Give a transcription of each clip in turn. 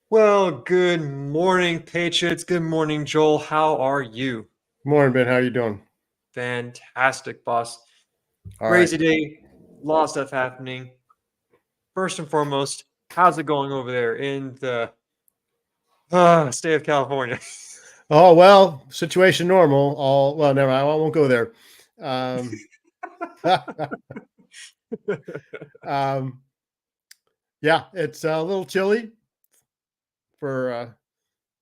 Well, good morning, Patriots. Good morning, Joel. How are you? Morning, Ben. How you doing? Fantastic, boss. All right. Crazy day. A lot of stuff happening. First and foremost, how's it going over there in the state of California? Oh well, situation normal. All well, never. I won't go there. Um, um, yeah, it's a little chilly for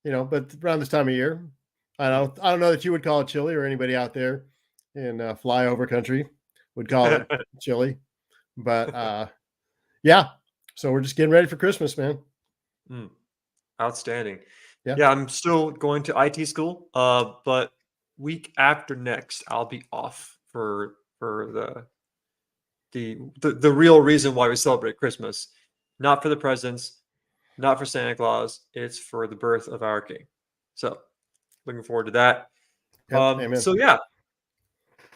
but around this time of year, I don't know that you would call it chilly, or anybody out there in flyover country would call it chilly, but yeah. So we're just getting ready for Christmas, man. Mm, outstanding. Yeah. Yeah, I'm still going to IT school, but week after next, I'll be off for the real reason why we celebrate Christmas, not for the presents, not for Santa Claus. It's for the birth of our King. So, looking forward to that. Yep. Amen. So yeah,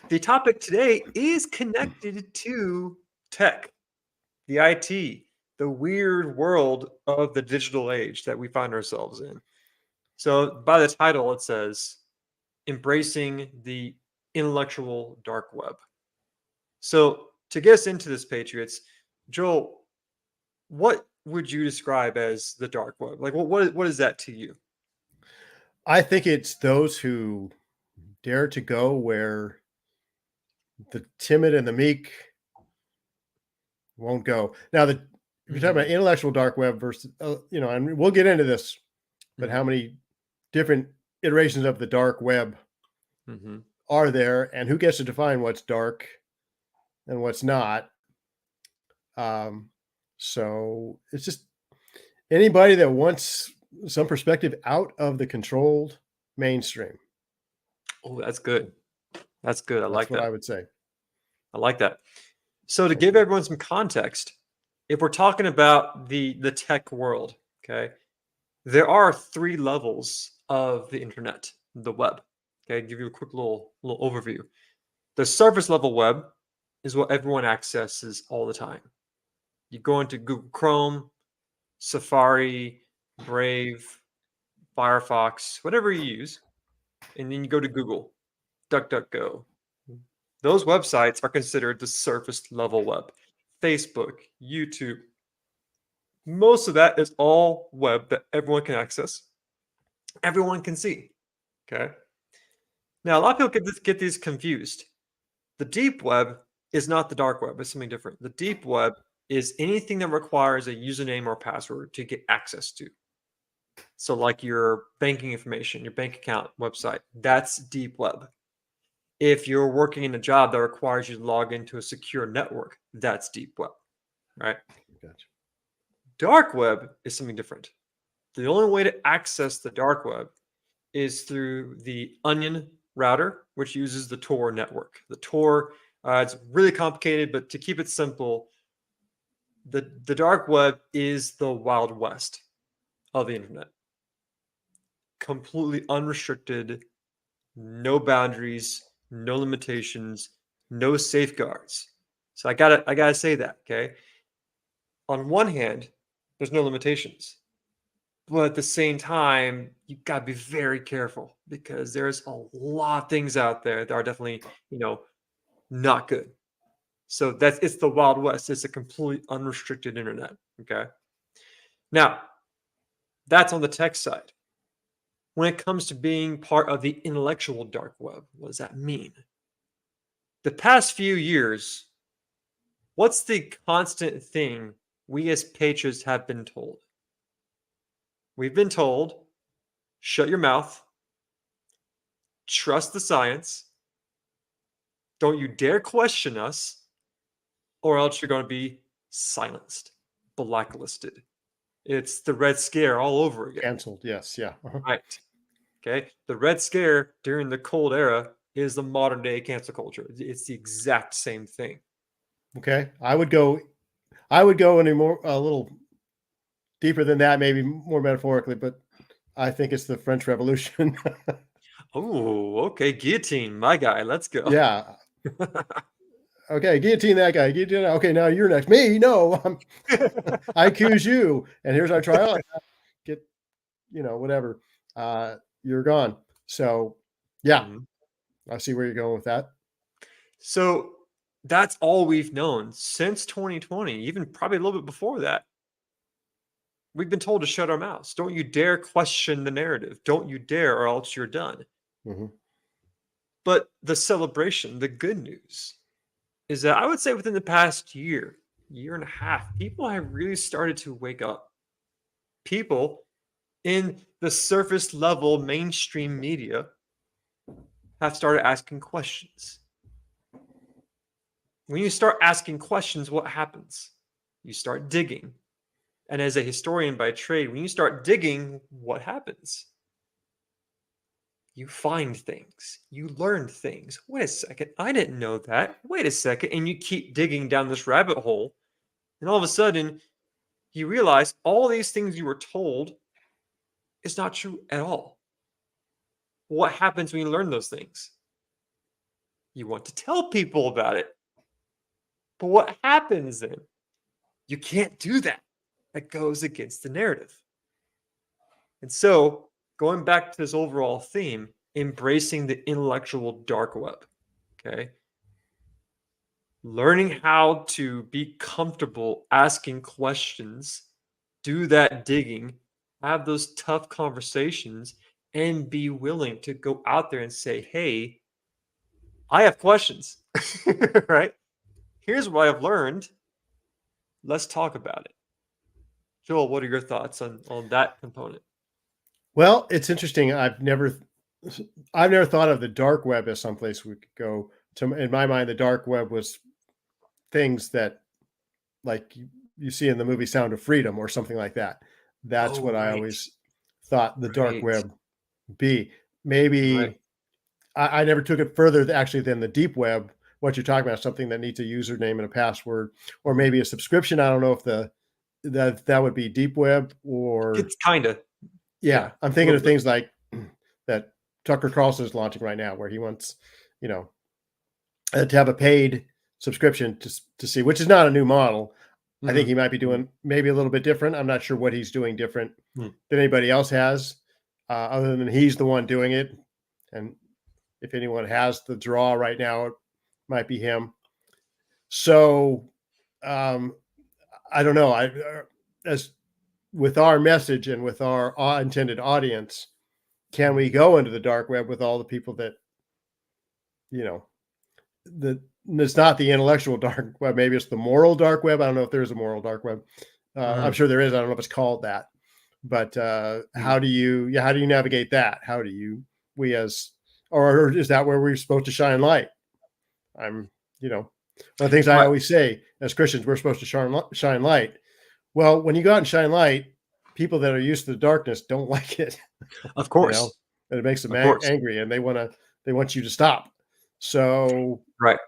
the topic today is connected to tech, the IT, the weird world of the digital age that we find ourselves in. So, by the title, it says "Embracing the Intellectual Dark Web." So, to get us into this, Patriots, Joel, what would you describe as the dark web? Like, what is that to you? I think it's those who dare to go where the timid and the meek won't go. Now, if you're talking about Mhm, intellectual dark web versus, and we'll get into this, but how mhm, many different iterations of the dark web mhm. are there, and who gets to define what's dark and what's not? Um, so it's just anybody that wants some perspective out of the controlled mainstream. Oh, that's good. That's good. I That's like what I that. would say. I like that. So to give everyone some context, if we're talking about the tech world, okay, there are three levels of the internet, the web. Okay, give you a quick little overview. The surface level web is what everyone accesses all the time. You go into Google Chrome, Safari, Brave, Firefox, whatever you use, and then you go to Google, DuckDuckGo. Those websites are considered the surface level web. Facebook, YouTube, most of that is all web that everyone can access, everyone can see. Okay. Now, a lot of people get these confused. The deep web is not the dark web, it's something different. The deep web is anything that requires a username or password to get access to. So, like your banking information, your bank account website, that's deep web. If you're working in a job that requires you to log into a secure network, that's deep web, right? Gotcha. Dark web is something different. The only way to access the dark web is through the Onion router, which uses the Tor network. The Tor, it's really complicated, but to keep it simple, the dark web is the Wild West of the internet. Completely unrestricted, no boundaries, no limitations, no safeguards. So I gotta say that, okay? On one hand, there's no limitations. But at the same time, you gotta be very careful because there's a lot of things out there that are definitely, not good. So it's the Wild West. It's a complete unrestricted internet. Okay. Now, that's on the tech side. When it comes to being part of the intellectual dark web, what does that mean? The past few years, what's the constant thing we as patriots have been told? We've been told, shut your mouth, trust the science, don't you dare question us, or else you're going to be silenced, blacklisted. It's the Red Scare all over again. Canceled. Yes. Yeah. Right. Okay. The Red Scare during the Cold Era is the modern day cancel culture. It's the exact same thing. Okay. I would go any more a little deeper than that, maybe more metaphorically, but I think it's the French Revolution. Oh, okay. Guillotine, my guy. Let's go. Yeah. Okay, guillotine that guy. Guillotine. Okay, now you're next. Me? No, I accuse you, and here's our trial. Get whatever, you're gone. So yeah, Mhm. I see where you're going with that. So that's all we've known since 2020, even probably a little bit before that. We've been told to shut our mouths. Don't you dare question the narrative. Don't you dare, or else you're done. Mhm. But the celebration, the good news, is that I would say within the past year and a half, people have really started to wake up. People in the surface level mainstream media have started asking questions. When you start asking questions, what happens? You start digging. And as a historian by trade, when you start digging, what happens? You find things, you learn things. Wait a second, I didn't know that. Wait a second. And you keep digging down this rabbit hole. And all of a sudden, you realize all these things you were told is not true at all. What happens when you learn those things? You want to tell people about it. But what happens then? You can't do that. That goes against the narrative. And so, going back to this overall theme, embracing the intellectual dark web, okay? Learning how to be comfortable asking questions, do that digging, have those tough conversations, and be willing to go out there and say, hey, I have questions, right? Here's what I've learned. Let's talk about it. Joel, what are your thoughts on that component? Well, it's interesting. I've never thought of the dark web as someplace we could go. To In my mind, the dark web was things that like you see in the movie Sound of Freedom or something like that. That's Oh, what I right, always thought the dark right, web be. right. Maybe I never took it further actually than the deep web. What you're talking about, something that needs a username and a password, or Mhm. maybe a subscription. I don't know if that would be deep web or It's kind of, yeah. yeah, I'm a thinking little of bit. things like that Tucker Carlson is launching right now, where he wants you know to have a paid subscription to see, which is not a new model. I think he Mhm, might be mhm, doing maybe a little bit different. I'm not sure what he's doing different mhm. than anybody else has, other than he's the one doing it. And if anyone has the draw right now, it might be him. So um, I don't know. As with our message and with our intended audience, can Mhm. we go into the dark web with all the people that you know that it's not the intellectual dark web? Maybe it's the moral dark web. I don't know if there's a moral dark web. I'm Mhm, sure there is. I don't know if it's called that. But mhm. how do you navigate that? How do you we as or is that where we're supposed to shine light? I'm you know one of the things I Right, always say as Christians, we're supposed to shine light. Well, when you go out and shine light, people that are used to the darkness don't like it, of you know, course, and it makes them of course. angry, and they want you to stop. So Right.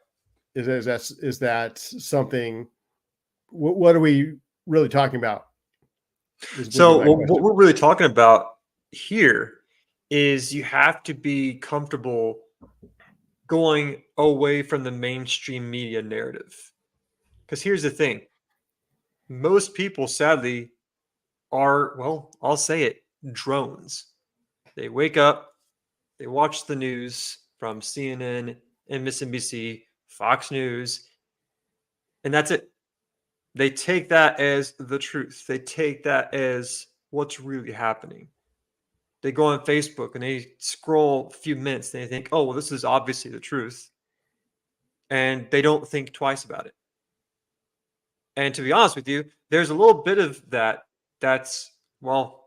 is that something? What are we really talking about? Would be So my what question. we're really talking about here is you have to be comfortable going away from the mainstream media narrative. Because here's the thing, most people sadly are, well, I'll say it, drones. They wake up, they watch the news from CNN, MSNBC, Fox News, and that's it. They take that as the truth. They take that as what's really happening. They go on Facebook and they scroll a few minutes and they think, oh, well, this is obviously the truth. And they don't think twice about it. And to be honest with you, there's a little bit of that that's, well,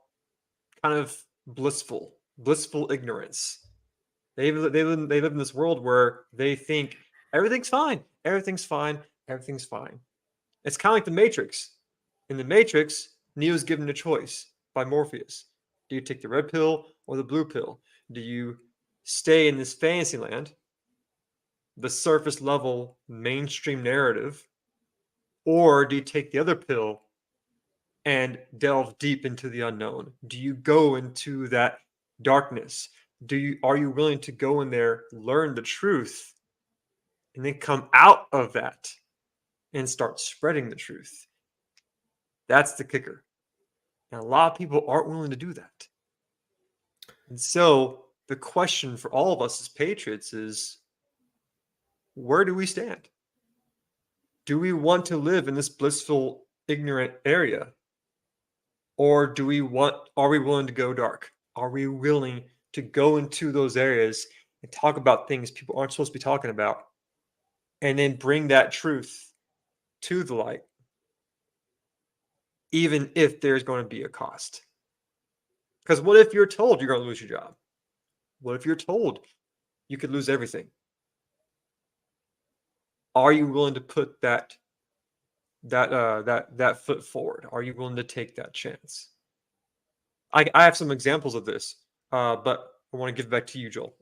kind of blissful ignorance. They live in this world where they think everything's fine, everything's fine, everything's fine. It's kind of like the Matrix. In the Matrix, Neo's given a choice by Morpheus. Do you take the red pill or the blue pill? Do you stay in this fantasy land, the surface level mainstream narrative, or do you take the other pill and delve deep into the unknown? Do you go into that darkness? Are you willing to go in there, learn the truth, and then come out of that and start spreading the truth? That's the kicker. And a lot of people aren't willing to do that. And so the question for all of us as patriots is, where do we stand? Do we want to live in this blissful, ignorant area? Or are we willing to go dark? Are we willing to go into those areas and talk about things people aren't supposed to be talking about, and then bring that truth to the light, even if there's going to be a cost? Because what if you're told you're going to lose your job? What if you're told you could lose everything? Are you willing to put that foot forward? Are you willing to take that chance? I have some examples of this, but I want to give it back to you, Joel.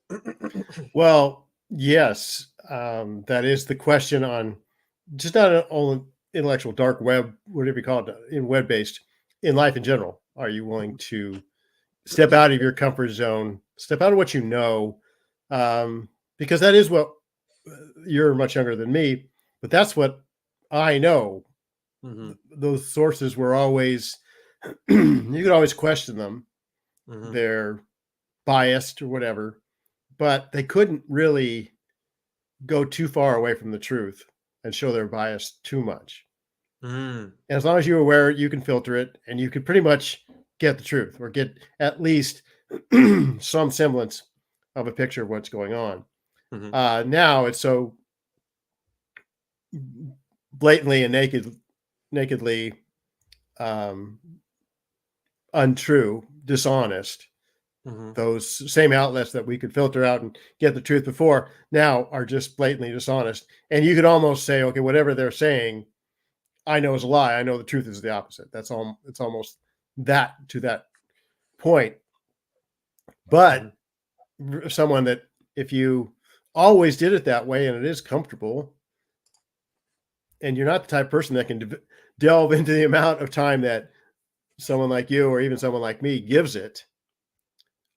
Well, yes, that is the question on just not on intellectual dark web, whatever you call it, in web-based, in life in general. Are you willing to step out of your comfort zone, step out of what you know? Because that is what you're much younger than me, but that's what I know. Those sources were always, you could always question them. They're biased or whatever, but they couldn't really go too far away from the truth and show their bias too much. And as long as you're aware, you can filter it and you can pretty much get the truth or get at least some semblance of a picture of what's going on. Now it's so blatantly and nakedly untrue, dishonest. Those same outlets that we could filter out and get the truth before now are just blatantly dishonest. And you could almost say, okay, whatever they're saying, I know is a lie. I know the truth is the opposite. That's all. It's almost that to that point. But someone that if you always did it that way and it is comfortable, and you're not the type of person that can delve into the amount of time that someone like you or even someone like me gives it.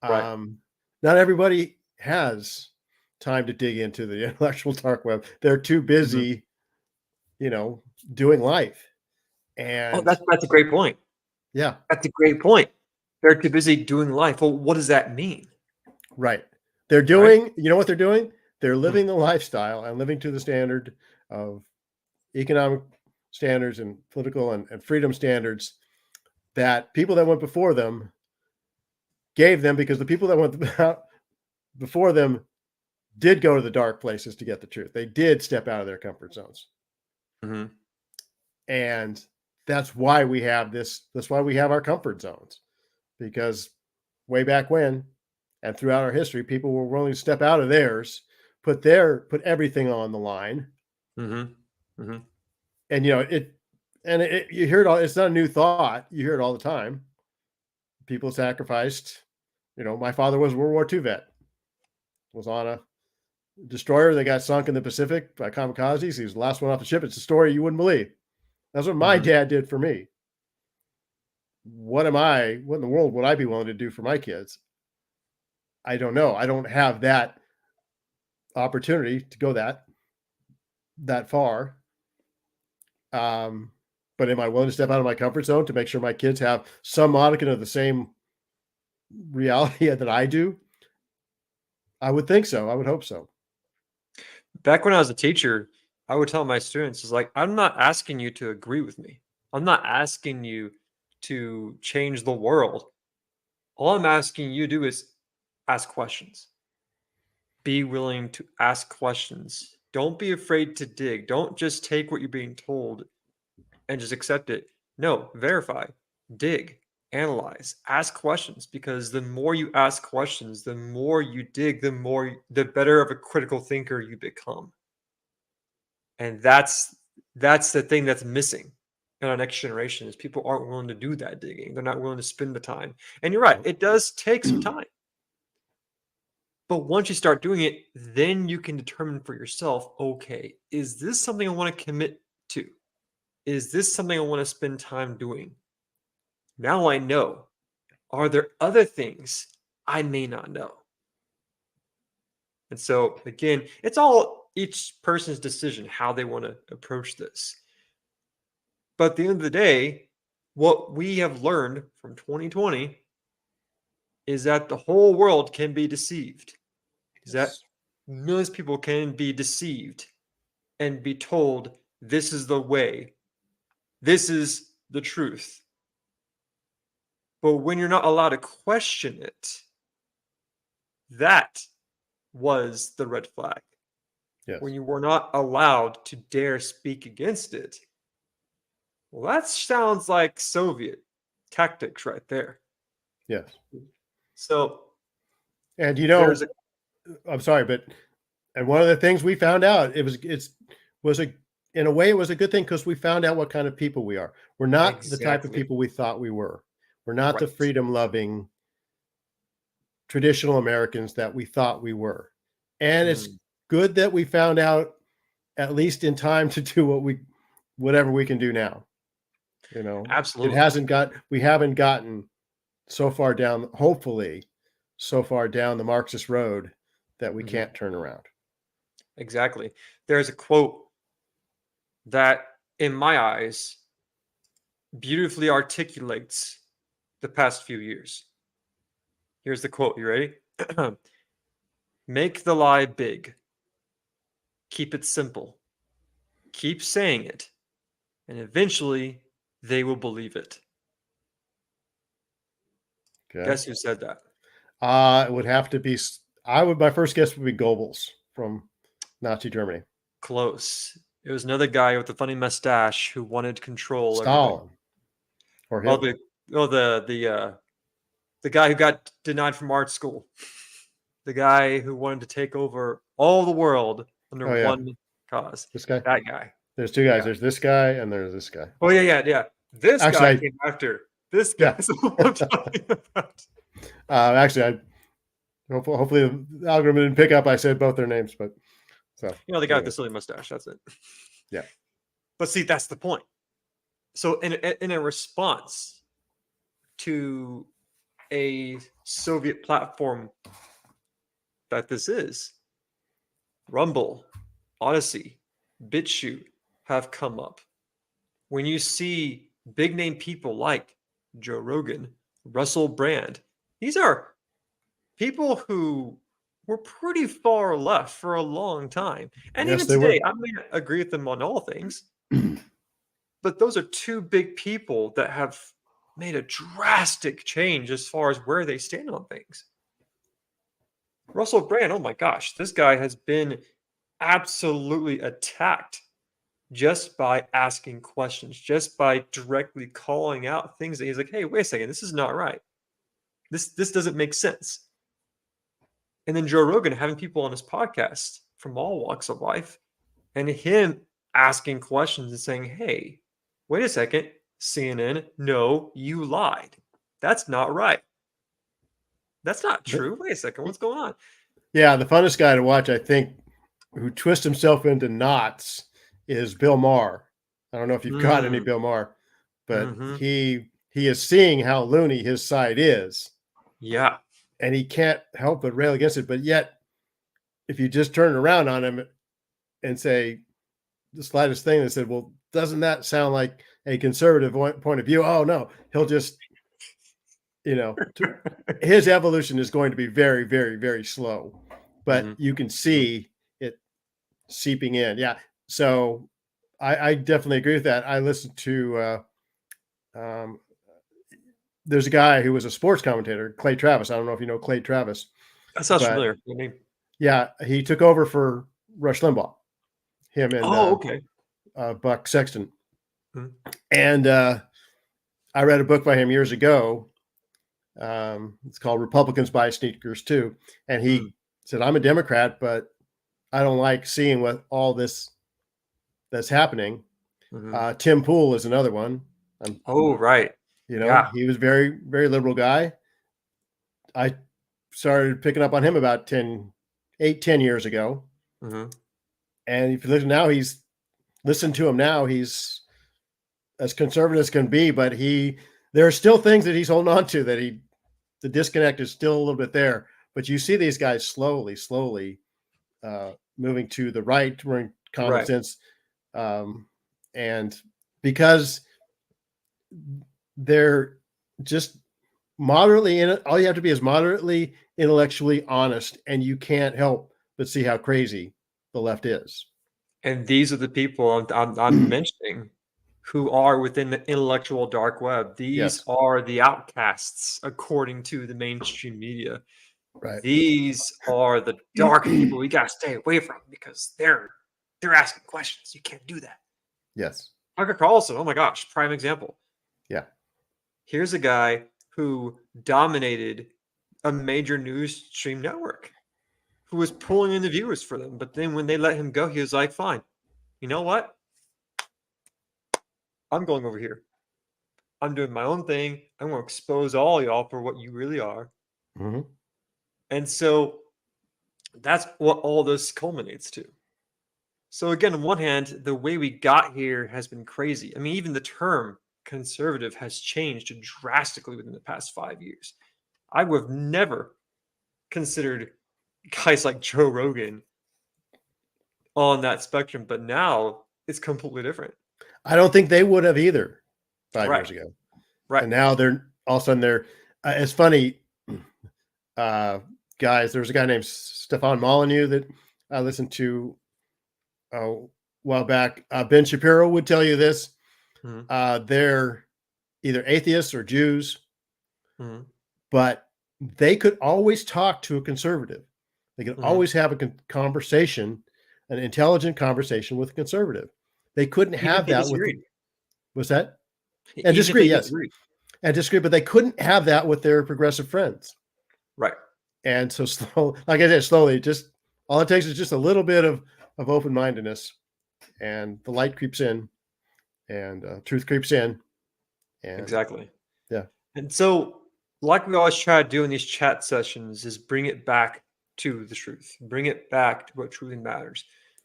Right. Not everybody has time to dig into the intellectual dark web. They're too busy, doing life. And that's a great point. Yeah, that's a great point. They're too busy doing life. Well, what does that mean? Right. They're doing, you know what they're doing? They're living the lifestyle and living to the standard of economic standards and political and freedom standards that people that went before them gave them, because the people that went before them did go to the dark places to get the truth. They did step out of their comfort zones. And that's why we have this. That's why we have our comfort zones, because way back when and throughout our history, people were willing to step out of theirs, put everything on the line. And you hear it all. It's not a new thought. You hear it all the time. People sacrificed. My father was a World War II vet. Was on a destroyer that got sunk in the Pacific by kamikazes. He was the last one off the ship. It's a story you wouldn't believe. That's what my dad did for me. What in the world would I be willing to do for my kids? I don't know. I don't have that opportunity to go that far. But am I willing to step out of my comfort zone to make sure my kids have some modicum of the same reality that I do? I would think so. I would hope so. Back when I was a teacher, I would tell my students, is like, I'm not asking you to agree with me. I'm not asking you to change the world. All I'm asking you to do is ask questions. Be willing to ask questions. Don't be afraid to dig. Don't just take what you're being told and just accept it. No, verify, dig, analyze, ask questions, because the more you ask questions, the more you dig, the better of a critical thinker you become. And that's the thing that's missing in our next generation, is people aren't willing to do that digging. They're not willing to spend the time. And you're right, it does take some time. But once you start doing it, then you can determine for yourself, okay, is this something I want to commit to? Is this something I want to spend time doing? Now I know. Are there other things I may not know? And so, again, it's all each person's decision how they want to approach this. But at the end of the day, what we have learned from 2020 is that the whole world can be deceived. Is that Yes. millions of people can be deceived and be told this is the way, this is the truth. But when you're not allowed to question it, that was the red flag. Yes. When you were not allowed to dare speak against it. Well, that sounds like Soviet tactics right there. Yes. So And there's a I'm sorry, but and one of the things we found out, was a in a way it was a good thing because we found out what kind of people we are. We're not the type of exactly people we thought we were. We're not the right. freedom loving traditional Americans that we thought we were. And it's Mm, good that we found out at least in time to do whatever we can do now. absolutely. We haven't gotten so far down, hopefully, so far down the Marxist road that we Mhm, can't turn around. exactly. There's a quote that, in my eyes, beautifully articulates the past few years. Here's the quote. You ready? Make the lie big. Keep it simple. Keep saying it. And eventually, they will believe it. Okay. Guess who said that? It would have to be, my first guess would be Goebbels from Nazi Germany. Close. It was another guy with a funny mustache who wanted to control everything. Stalin or Oh, Hitler. the guy who got denied from art school. The guy who wanted to take over all the world under Oh, yeah. one cause. This guy. That guy. There's two guys. Yeah. There's this guy and there's this guy. Oh yeah. This guy Actually, came after. This yeah. guy's what I'm talking about. Actually, hopefully the algorithm didn't pick up. I said both their names, but so The guy with anyway. the silly mustache. That's it. Yeah. But see, that's the point. So in a response to a Soviet platform that this is, Rumble, Odyssey, BitChute have come up. When you see big name people like Joe Rogan, Russell Brand, these are people who were pretty far left for a long time. And Yes, even they were. today, I may not agree with them on all things, but those are two big people that have made a drastic change as far as where they stand on things. Russell Brand, oh my gosh, this guy has been absolutely attacked just by asking questions, just by directly calling out things that he's like, hey, wait a second, this is not right. This doesn't make sense. And then Joe Rogan having people on his podcast from all walks of life and him asking questions and saying, hey, wait a second, CNN, no, you lied. That's not right. That's not true. Wait a second, what's going on? Yeah, the funnest guy to watch, I think, who twists himself into knots is Bill Maher. I don't know if you've got any Mm, Bill Maher, but hmm he is seeing how loony his side is, Yeah. and he can't help but rail against it. But yet, if you just turn it around on him and say the slightest thing that said, well, doesn't that sound like a conservative point of view? Oh, no, he'll just, his evolution is going to be very, very, very slow, but hmm you can see it seeping in. Yeah. So I definitely agree with that. I listened to, um, there's a guy who was a sports commentator, Clay Travis. I don't know if you know Clay Travis, That sounds but familiar. I mean, yeah, he took over for Rush Limbaugh, him and oh, okay. Buck Sexton. Mhm. And I read a book by him years ago. It's called Republicans Buy Sneakers Too. And Mm, he said, I'm a Democrat, but I don't like seeing what all this that's happening. mhm. Tim Pool is another one. Um, Oh, right. Yeah. he was very, very liberal guy. I started picking up on him about 10 years ago. Mhm. And if you listen to him now, he's as conservative as can be, but there are still things that he's holding on to the disconnect is still a little bit there. But you see these guys slowly moving to the right, more common Right. sense. And because they're just moderately in it. All you have to be is moderately intellectually honest, and you can't help but see how crazy the left is. And these are the people I'm mentioning who are within the intellectual dark web. These Yes. are the outcasts, according to the mainstream media. Right. These are the dark people we gotta stay away from because they're asking questions. You can't do that. Yes. Tucker Carlson, oh my gosh, prime example. Yeah. Here's a guy who dominated a major news stream network, who was pulling in the viewers for them. But then when they let him go, he was like, fine, you know what? I'm going over here. I'm doing my own thing. I'm going to expose all y'all for what you really are. Mm-hmm. And so that's what all this culminates to. So again, on one hand, the way we got here has been crazy. I mean, even the term conservative has changed drastically within the past 5 years. I would have never considered guys like Joe Rogan on that spectrum, but now it's completely different. I don't think they would have either 5 Right. years ago. Right. And now they're all of a sudden they're. It's funny, guys. There was a guy named Stefan Molyneux that I listened to a while back. Ben Shapiro would tell you this. Mhm. They're either atheists or Jews, Mhm. but they could always talk to a conservative. They could Mhm. always have a conversation, an intelligent conversation with a conservative. They couldn't Even have if they that with. disagreed. Was that? And Even if disagree, they yes. disagreed. And disagree, but they couldn't have that with their progressive friends. Right. And so slow, like I said, slowly, just all it takes is just a little bit of open-mindedness, and the light creeps in, and truth creeps in. And Exactly. yeah. And so, like we always try to do in these chat sessions, is bring it back to the truth. Bring it back to what truly matters.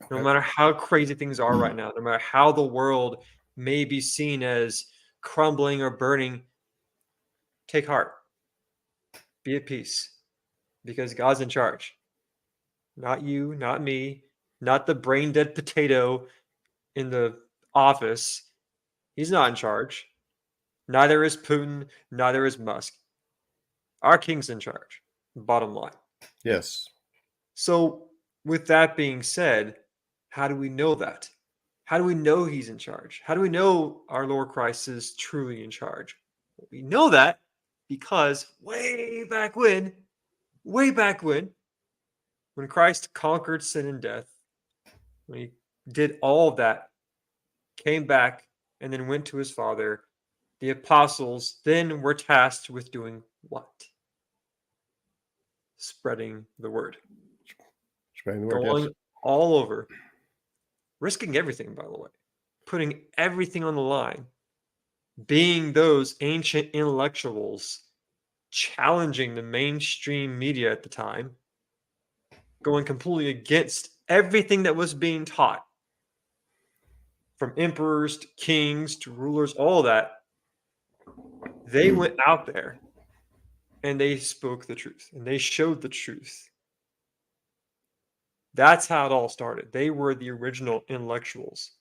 No Okay. matter how crazy things are right now, no matter how the world may be seen as crumbling or burning, take heart. Be at peace. Because God's in charge. Not you, not me, not the brain dead potato in the office. He's not in charge. Neither is Putin, neither is Musk. Our king's in charge. Bottom line. Yes. So, with that being said, how do we know that? How do we know he's in charge? How do we know our Lord Christ is truly in charge? Well, we know that because way back when Christ conquered sin and death, when he did all of that, came back, and then went to his Father, the apostles then were tasked with doing what? Spreading the word. Spreading the word. Yes. Going all over, risking everything, by the way, putting everything on the line, being those ancient intellectuals, challenging the mainstream media at the time, going completely against everything that was being taught, from emperors to kings to rulers, all that. They went out there and they spoke the truth and they showed the truth. That's how it all started. They were the original intellectuals.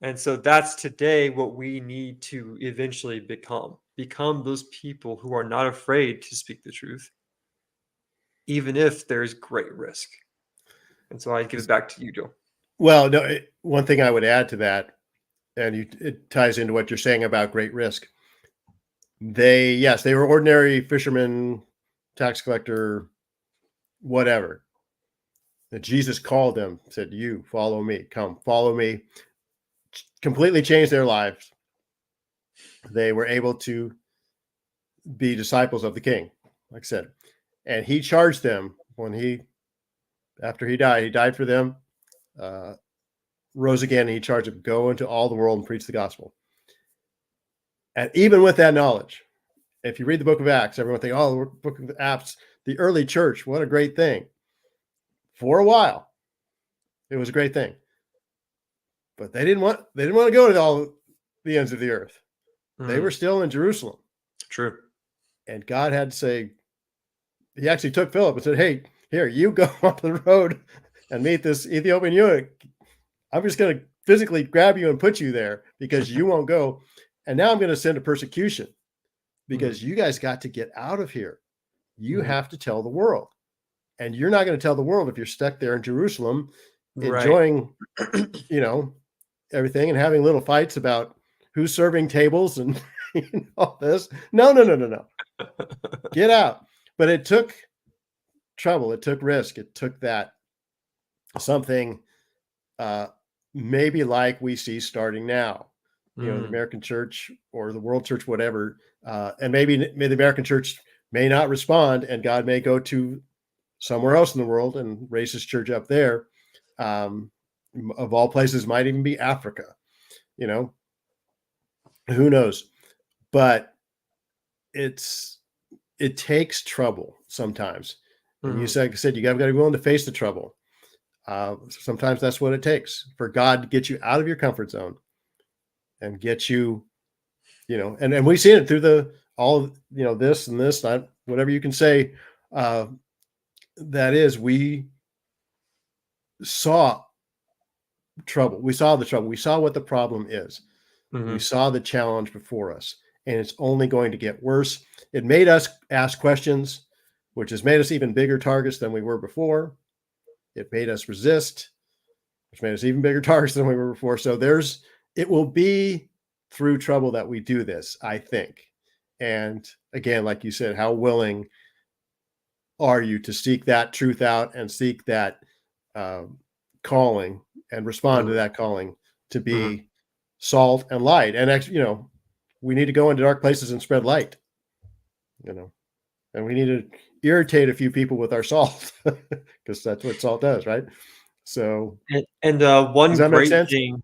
And so that's today what we need to eventually become. Become those people who are not afraid to speak the truth, even if there's great risk. And so I give it back to you, Joe. Well, no. One thing I would add to that, and it ties into what you're saying about great risk. They were ordinary fishermen, tax collector, whatever. That Jesus called them, said, "You follow me, come follow me." Completely changed their lives. They were able to be disciples of the King, like I said, and he charged them after he died for them, rose again, and he charged them, go into all the world and preach the gospel. And even with that knowledge, if you read the book of Acts, everyone think, oh, the book of Acts, the early church, what a great thing. For a while, it was a great thing. But they didn't want to go to all the ends of the earth. They were still in Jerusalem. True. And God had to say, he actually took Philip and said, hey, here, you go up the road and meet this Ethiopian eunuch. I'm just going to physically grab you and put you there because you won't go. And now I'm going to send a persecution. because you guys got to get out of here. You Mhm. have to tell the world. And you're not going to tell the world if you're stuck there in Jerusalem Right. enjoying, everything and having little fights about who's serving tables and all this. No, no, no, no, no. Get out. But it took trouble. It took risk. It took that something uh, maybe like we see starting now. The Mm. American church or the world church, whatever. And maybe the American church may not respond and God may go to somewhere else in the world and raise his church up there. Of all places, might even be Africa, who knows? But it takes trouble sometimes. And you Mhm. said you got to be willing to face the trouble. Sometimes that's what it takes for God to get you out of your comfort zone and get you, and we've seen it through this and this, not whatever you can say. That is, we saw trouble. We saw the trouble. We saw what the problem is. We Mhm. saw the challenge before us, and it's only going to get worse. It made us ask questions, which has made us even bigger targets than we were before. It made us resist, which made us even bigger targets than we were before. So it will be through trouble that we do this, I think. And again, like you said, how willing are you to seek that truth out and seek that calling and respond to Mhm. that calling to Mhm. be salt and light? And actually, we need to go into dark places and spread light, and we need to irritate a few people with our salt because that's what salt does, right? So And does one that make great sense? thing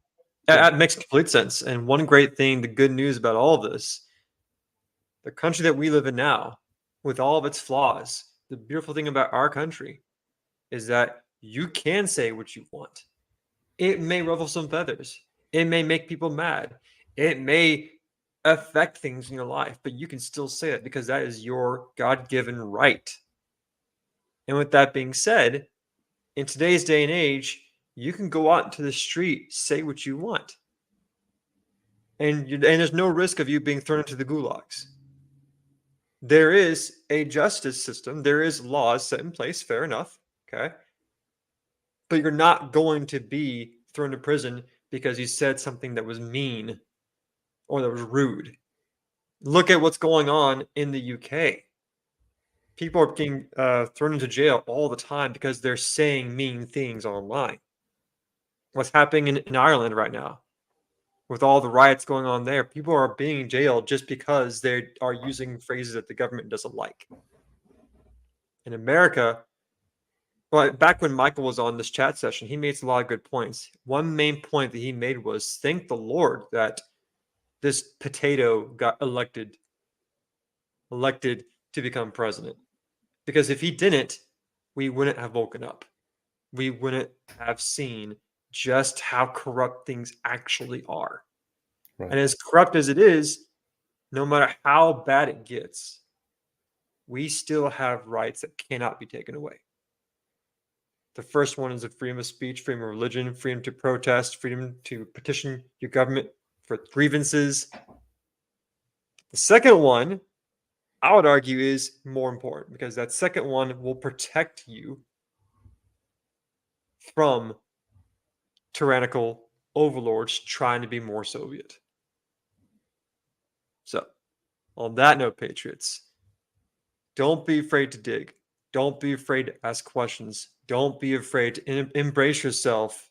Yeah. that makes complete sense. And one great thing, the good news about all of this, the country that we live in now, with all of its flaws, the beautiful thing about our country is that you can say what you want. It may ruffle some feathers. It may make people mad. It may affect things in your life, but you can still say it because that is your God-given right. And with that being said, in today's day and age, you can go out into the street, say what you want, and there's no risk of you being thrown into the gulags. There is a justice system. There is laws set in place. Fair enough. Okay, but you're not going to be thrown to prison because you said something that was mean or that was rude. Look at what's going on in the UK. People are being thrown into jail all the time because they're saying mean things online. What's happening in Ireland right now with all the riots going on there? People are being jailed just because they are using phrases that the government doesn't like. In America, well, back when Michael was on this chat session, he made a lot of good points. One main point that he made was thank the Lord that this potato got elected to become president. Because if he didn't, we wouldn't have woken up. We wouldn't have seen just how corrupt things actually are. Right. And as corrupt as it is, no matter how bad it gets, we still have rights that cannot be taken away. The first one is the freedom of speech, freedom of religion, freedom to protest, freedom to petition your government for grievances. The second one, I would argue, is more important because that second one will protect you from tyrannical overlords trying to be more Soviet. So, on that note, Patriots, don't be afraid to dig. Don't be afraid to ask questions. Don't be afraid to embrace yourself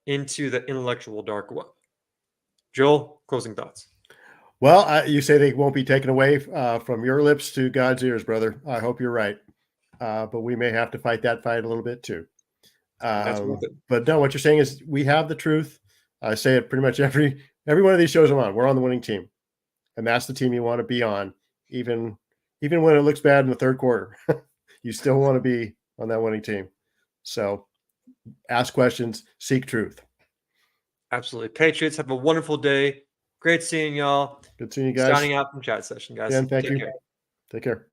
into the intellectual dark web. Joel, closing thoughts. Well, you say they won't be taken away from your lips to God's ears, brother. I hope you're right. But we may have to fight that fight a little bit too. That's worth it. But no, what you're saying is we have the truth. I say it pretty much every one of these shows I'm on. We're on the winning team, and that's the team you want to be on, even when it looks bad in the third quarter. You still want to be on that winning team. So ask questions, seek truth. Absolutely. Patriots, have a wonderful day. Great seeing y'all. Good seeing you guys. Signing out from chat session, guys. Dan, thank Take you. care. Take care.